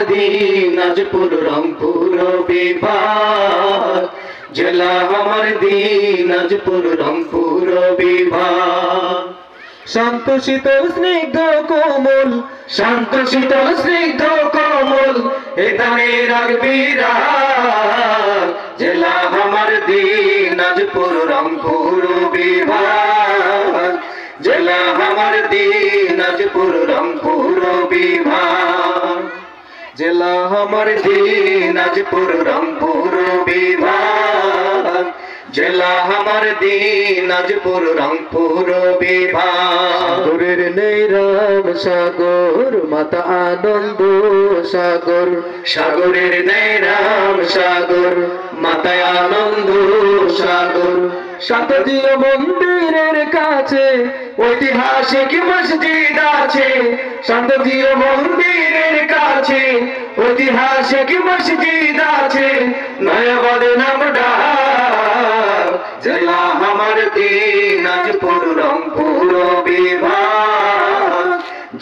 দিনাজপুর রংপুর বিভাগ, জেলা আমার দিনাজপুর রংপুর বিভাগ। শান্ত শীতল স্নিগ্ধ কোমল, শান্ত শীতল স্নিগ্ধ কোমল, এখানে রাখবি রাগ, জেলা আমার দিনাজপুর রংপুর বিভাগ, জেলা আমার দিনাজপুর রংপুর বিভাগ, জেলা আমার দিনাজপুর রংপুর বিভাগ, জেলা আমার দিনাজপুর রংপুর বিভাগ। সাগরের নৈরাম সাগর, মাতা আনন্দ সাগর, সাগরের নৈরাম সাগর, মাতা আনন্দ সাগর। শান্তিজিও মন্দিরের কাছে ঐতিহাসিক মসজিদ আছে, শান্তিজিও মন্দিরের কাছে ঐতিহাসিক মসজিদ আছে, নয়াবাদে নাম ডাক, জেলা আমার দিনাজপুর রংপুর বিভাগ,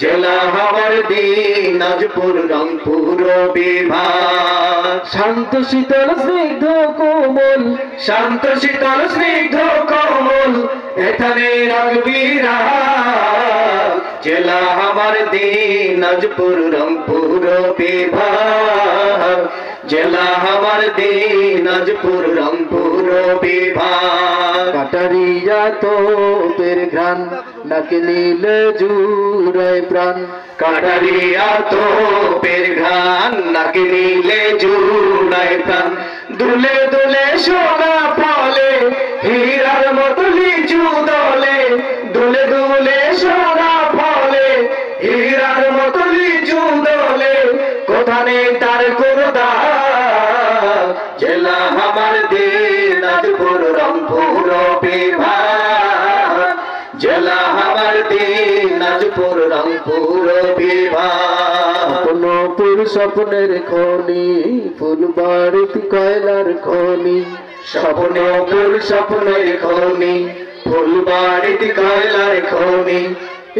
জেলা আমার দিনাজপুর রংপুর বিভাগ। শান্ত শীতল স্নিগ্ধ কোমল, শান্ত শীতল স্নিগ্ধ কোমল, এখানে রাখবি রাগ, জেলা আমার দিনাজপুর রংপুর বিভাগ, জেলা আমার দিনাজপুর রংপুর বিভাগ। কাটারিয়া তোপের ঘ্রাণ, নাকে নীলে জুড়ায় প্রাণ, কাটারিয়া তোপের ঘ্রাণ, নাকে নীলে জুড়ায় প্রাণ। দুলে দুলে সোনা ফলে, হীরার মতো লিচু দলে, দুলে দুলে সোনা ফলে, হীরার মতো লিচু দলে, কোথা নেই তার কোনো দাগ, জেলা আমার দিনাজপুর রংপুর বিভাগ, জেলা আমার দিনাজপুর রংপুর বিভাগ। স্বপ্নপুর স্বপ্নের খনি, ফুলবাড়িতে কয়লার খনি, স্বপ্নপুর স্বপ্নের খনি, ফুলবাড়িতে কয়লার খনি।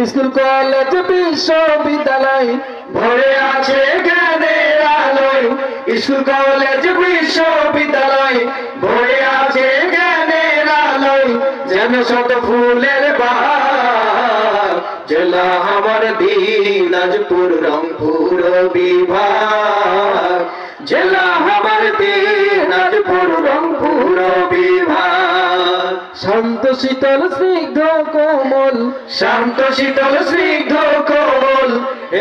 স্কুল কলেজ বিশ্ববিদ্যালয় ভরে আছে জ্ঞানের আলোয়, স্কুল কলেজ বিশ্ববিদ্যালয় ভরে আছে জ্ঞানের আলোয়, যেন শত ফুলের বাহার, জেলা আমার দিনাজপুর রংপুর বিভাগ, জেলা আমার দিনাজপুর রংপুর বিভাগ। শান্ত শীতল স্নিগ্ধ কোমল, শান্ত শীতল স্নিগ্ধ কোমল,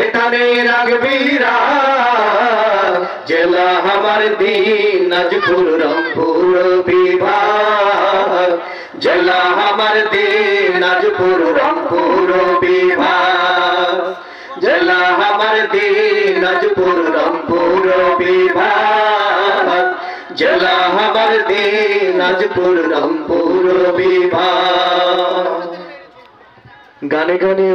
এখানে রাখবি রাগ, জেলা আমার দিনাজপুর রংপুর বিভাগ, জেলা আমার দিনাজপুর রংপুর বিভাগ, জেলা আমার দিনাজপুর রংপুর বিভাগ, জেলা আমার দিনাজপুর রংপুর বিভাগ। গানে গানে